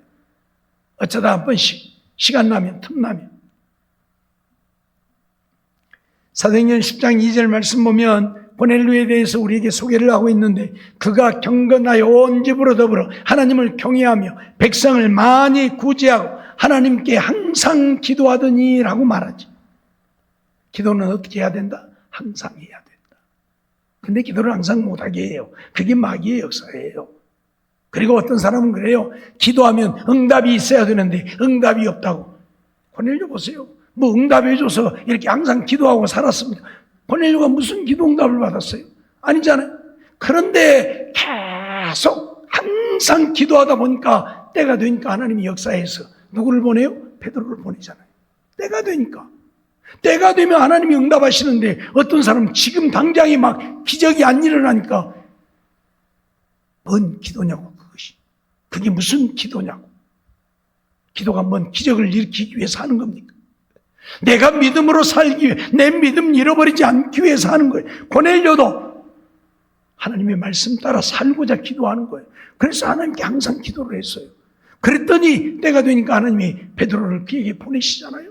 어쩌다 한 번씩 시간 나면 틈나면. 사도행전 10장 2절 말씀 보면 고넬료에 대해서 우리에게 소개를 하고 있는데, 그가 경건하여 온 집으로 더불어 하나님을 경외하며 백성을 많이 구제하고 하나님께 항상 기도하더니 라고 말하지. 기도는 어떻게 해야 된다? 항상 해야 된다. 근데 기도를 항상 못하게 해요. 그게 마귀의 역사예요. 그리고 어떤 사람은 그래요. 기도하면 응답이 있어야 되는데 응답이 없다고. 고넬료 보세요. 뭐 응답해줘서 이렇게 항상 기도하고 살았습니까? 고넬료가 무슨 기도 응답을 받았어요? 아니잖아요. 그런데 계속 항상 기도하다 보니까 때가 되니까 하나님이 역사해서 누구를 보내요? 베드로를 보내잖아요. 때가 되니까. 때가 되면 하나님이 응답하시는데, 어떤 사람은 지금 당장에 막 기적이 안 일어나니까 뭔 기도냐고. 그것이. 그게 무슨 기도냐고. 기도가 뭔 기적을 일으키기 위해서 하는 겁니까? 내가 믿음으로 살기 위해, 내 믿음 잃어버리지 않기 위해서 하는 거예요. 고넬료도 하나님의 말씀 따라 살고자 기도하는 거예요. 그래서 하나님께 항상 기도를 했어요. 그랬더니 때가 되니까 하나님이 베드로를 그에게 보내시잖아요.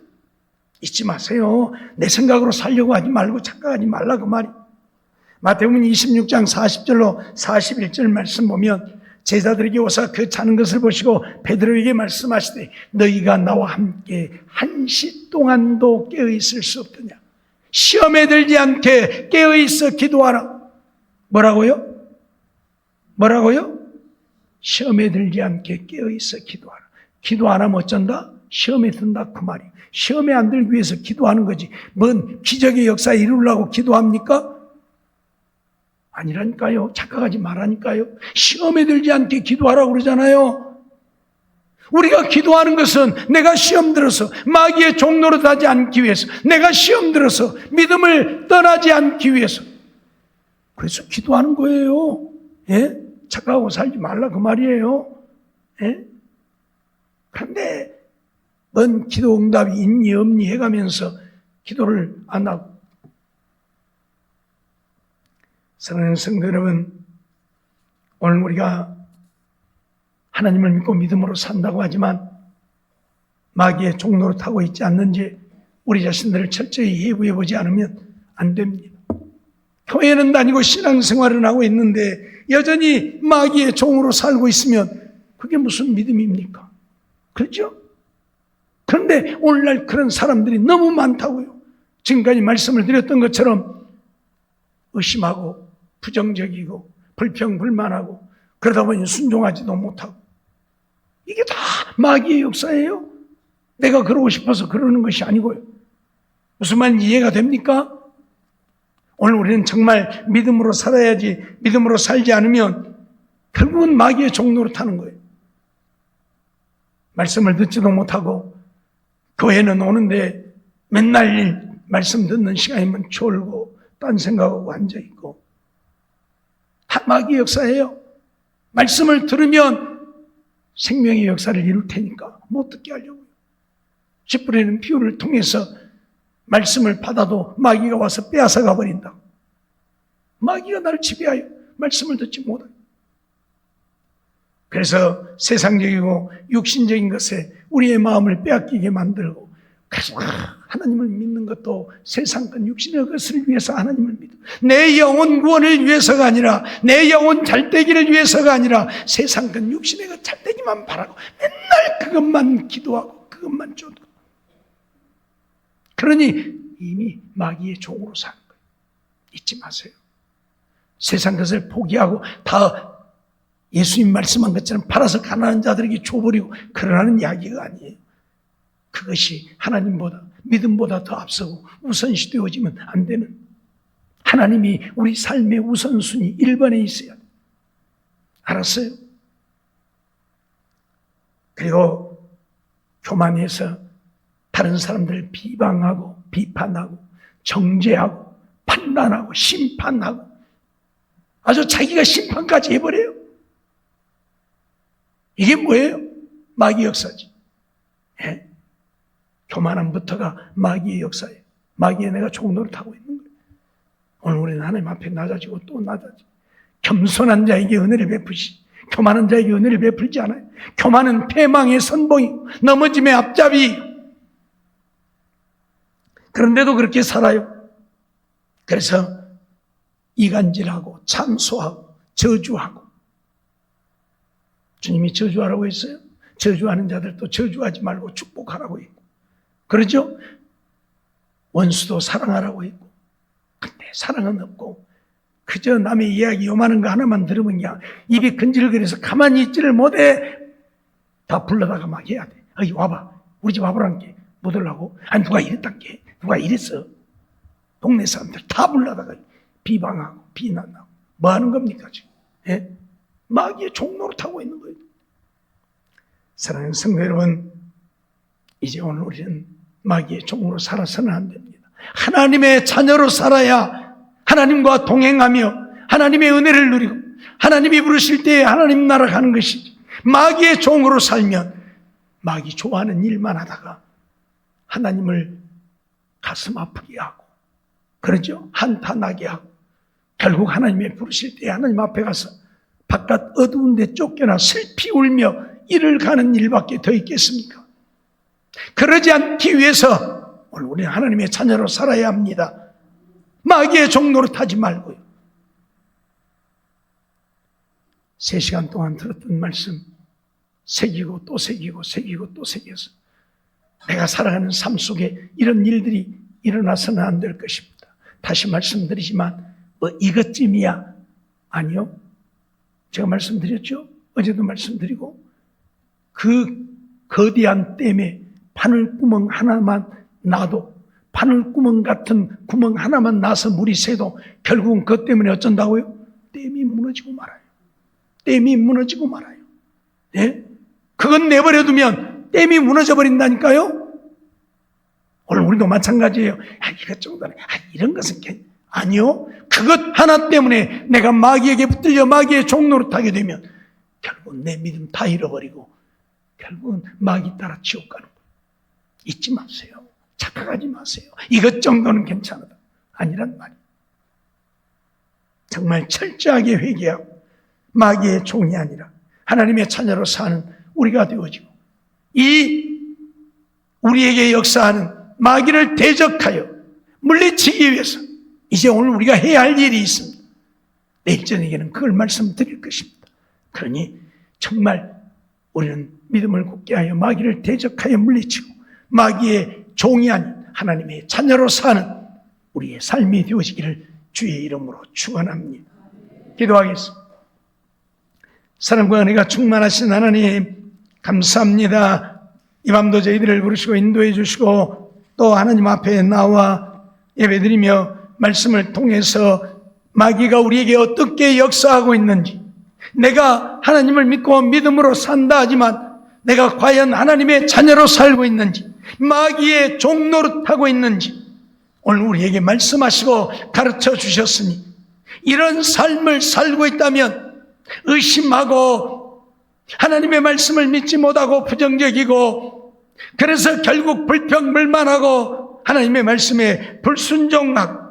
잊지 마세요. 내 생각으로 살려고 하지 말고 착각하지 말라 그 말이. 마태복음 26장 40절로 41절 말씀 보면 제자들에게 오사 그 자는 것을 보시고 베드로에게 말씀하시되 너희가 나와 함께 한시 동안도 깨어있을 수 없더냐. 시험에 들지 않게 깨어있어 기도하라. 뭐라고요? 뭐라고요? 시험에 들지 않게 깨어있어 기도하라. 기도 안 하면 어쩐다? 시험에 든다 그 말이에요. 시험에 안 들기 위해서 기도하는 거지. 뭔 기적의 역사 이루려고 기도합니까? 아니라니까요. 착각하지 말라니까요. 시험에 들지 않게 기도하라고 그러잖아요. 우리가 기도하는 것은 내가 시험 들어서 마귀의 종노릇 하지 않기 위해서, 내가 시험 들어서 믿음을 떠나지 않기 위해서, 그래서 기도하는 거예요. 예? 착각하고 살지 말라 그 말이에요. 예? 그런데 뭔 기도 응답이 있니 없니 해가면서 기도를 안 하고. 사랑하는 성도 여러분, 오늘 우리가 하나님을 믿고 믿음으로 산다고 하지만 마귀의 종로를 타고 있지 않는지 우리 자신들을 철저히 예부해 보지 않으면 안 됩니다. 교회는 다니고 신앙생활은 하고 있는데 여전히 마귀의 종으로 살고 있으면 그게 무슨 믿음입니까? 그렇죠? 그런데 오늘날 그런 사람들이 너무 많다고요. 지금까지 말씀을 드렸던 것처럼 의심하고 부정적이고 불평불만하고 그러다 보니 순종하지도 못하고, 이게 다 마귀의 역사예요. 내가 그러고 싶어서 그러는 것이 아니고요. 무슨 말인지 이해가 됩니까? 오늘 우리는 정말 믿음으로 살아야지, 믿음으로 살지 않으면 결국은 마귀의 종로로 타는 거예요. 말씀을 듣지도 못하고 교회는 오는데 맨날 말씀 듣는 시간이면 졸고 딴 생각하고 앉아있고, 다 마귀의 역사예요. 말씀을 들으면 생명의 역사를 이룰 테니까 못 듣게 하려고요. 씨 뿌리는 비유를 통해서 말씀을 받아도 마귀가 와서 빼앗아 가버린다. 마귀가 나를 지배하여 말씀을 듣지 못하요. 그래서 세상적이고 육신적인 것에 우리의 마음을 빼앗기게 만들고, 그래서 하나님을 믿는 것도 세상 것 육신의 것을 위해서 하나님을 믿어. 내 영혼 구원을 위해서가 아니라, 내 영혼 잘되기를 위해서가 아니라 세상 것 육신의 것 잘되기만 바라고 맨날 그것만 기도하고 그것만 쫓고, 그러니 이미 마귀의 종으로 사는 거예요. 잊지 마세요. 세상 것을 포기하고 다 예수님 말씀한 것처럼 팔아서 가난한 자들에게 줘버리고 그러라는 이야기가 아니에요. 그것이 하나님보다, 믿음보다 더 앞서고 우선시 되어지면 안 되는, 하나님이 우리 삶의 우선순위 1번에 있어야 돼요. 알았어요? 그리고 교만해서 다른 사람들을 비방하고 비판하고 정죄하고 판단하고 심판하고 아주 자기가 심판까지 해버려요. 이게 뭐예요? 마귀 역사지. 예? 교만함부터가 마귀의 역사예요. 마귀에 내가 종로를 타고 있는 거예요. 오늘 우리는 하나님 앞에 낮아지고 또 낮아지고, 겸손한 자에게 은혜를 베푸시, 교만한 자에게 은혜를 베풀지 않아요. 교만은 패망의 선봉이, 넘어짐의 앞잡이. 그런데도 그렇게 살아요. 그래서 이간질하고 참소하고 저주하고. 주님이 저주하라고 했어요. 저주하는 자들도 저주하지 말고 축복하라고 했고, 그러죠? 원수도 사랑하라고 했고. 근데 사랑은 없고 그저 남의 이야기 요만한 거 하나만 들으면 그냥 입이 근질거려서 가만히 있지를 못해. 다 불러다가 막 해야 돼. 어이 와봐, 우리 집 와보란 게 못 오려고? 아니 누가 이랬단 게, 누가 이랬어. 동네 사람들 다 불러다가 비방하고 비난하고 뭐 하는 겁니까 지금? 예? 마귀의 종로를 타고 있는 거예요. 사랑하는 성도 여러분, 이제 오늘 우리는 마귀의 종으로 살아서는 안 됩니다. 하나님의 자녀로 살아야 하나님과 동행하며 하나님의 은혜를 누리고 하나님이 부르실 때에 하나님 나라 가는 것이지, 마귀의 종으로 살면 마귀 좋아하는 일만 하다가 하나님을 가슴 아프게 하고, 그러죠. 한탄하게 하고, 결국 하나님의 부르실 때 하나님 앞에 가서 바깥 어두운 데 쫓겨나 슬피 울며 이를 가는 일밖에 더 있겠습니까? 그러지 않기 위해서 오늘 우리는 하나님의 자녀로 살아야 합니다. 마귀의 종로로 타지 말고요. 3시간 동안 들었던 말씀 새기고 또 새기고 새기고 또 새겨서 내가 살아가는 삶 속에 이런 일들이 일어나서는 안 될 것입니다. 다시 말씀드리지만 뭐 이것쯤이야? 아니요. 제가 말씀드렸죠. 어제도 말씀드리고 그 거대한 댐에 바늘구멍 하나만 나도, 바늘구멍 같은 구멍 하나만 나서 물이 새도 결국은 그것 때문에 어쩐다고요? 댐이 무너지고 말아요. 댐이 무너지고 말아요. 예? 그건 내버려두면 댐이 무너져 버린다니까요. 오늘 우리도 마찬가지예요. 이것 정도는 이런 것은 아니요. 그것 하나 때문에 내가 마귀에게 붙들려 마귀의 종로로 타게 되면 결국 내 믿음 다 잃어버리고 결국은 마귀 따라 지옥 가는 거예요. 잊지 마세요. 착각하지 마세요. 이것 정도는 괜찮다. 아니란 말이에요. 정말 철저하게 회개하고 마귀의 종이 아니라 하나님의 자녀로 사는 우리가 되어지고 우리에게 역사하는 마귀를 대적하여 물리치기 위해서 이제 오늘 우리가 해야 할 일이 있습니다. 내일 저녁에는 그걸 말씀드릴 것입니다. 그러니 정말 우리는 믿음을 굳게 하여 마귀를 대적하여 물리치고 마귀의 종이 아닌 하나님의 자녀로 사는 우리의 삶이 되어지기를 주의 이름으로 축원합니다. 기도하겠습니다. 사랑과 은혜가 충만하신 하나님 감사합니다. 이 밤도 저희들을 부르시고 인도해 주시고 또 하나님 앞에 나와 예배드리며 말씀을 통해서 마귀가 우리에게 어떻게 역사하고 있는지, 내가 하나님을 믿고 믿음으로 산다 하지만 내가 과연 하나님의 자녀로 살고 있는지, 마귀의 종노릇하고 있는지 오늘 우리에게 말씀하시고 가르쳐 주셨으니 이런 삶을 살고 있다면 의심하고 하나님의 말씀을 믿지 못하고 부정적이고 그래서 결국 불평불만하고 하나님의 말씀에 불순종하고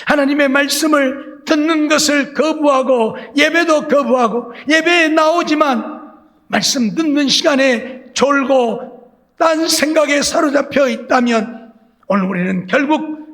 하나님의 말씀을 듣는 것을 거부하고 예배도 거부하고 예배에 나오지만 말씀 듣는 시간에 졸고 딴 생각에 사로잡혀 있다면 오늘 우리는 결국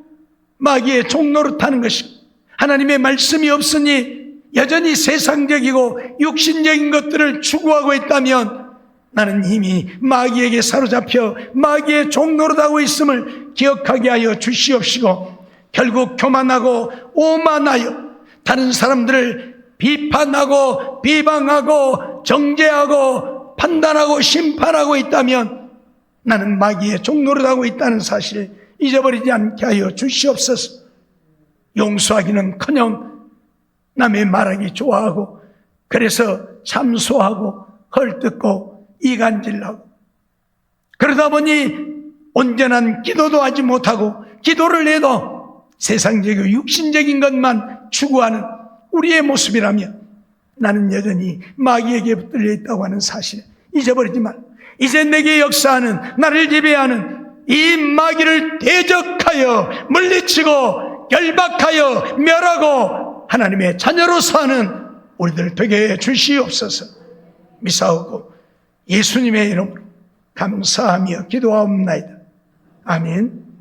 마귀의 종노릇하는 것이고 하나님의 말씀이 없으니 여전히 세상적이고 육신적인 것들을 추구하고 있다면 나는 이미 마귀에게 사로잡혀 마귀의 종노릇하고 있음을 기억하게 하여 주시옵시고 결국 교만하고 오만하여 다른 사람들을 비판하고 비방하고 정죄하고 판단하고 심판하고 있다면 나는 마귀의 종노릇하고 있다는 사실을 잊어버리지 않게 하여 주시옵소서. 용서하기는커녕 남의 말하기 좋아하고 그래서 참소하고 헐뜯고 이간질하고 그러다 보니 온전한 기도도 하지 못하고 기도를 해도 세상적이고 육신적인 것만 추구하는 우리의 모습이라면 나는 여전히 마귀에게 붙들려 있다고 하는 사실을 잊어버리지만 이제 내게 역사하는 나를 지배하는 이 마귀를 대적하여 물리치고 결박하여 멸하고 하나님의 자녀로 사는 우리들 되게 해 주시옵소서. 미사오고 예수님의 이름으로 감사하며 기도하옵나이다. 아멘.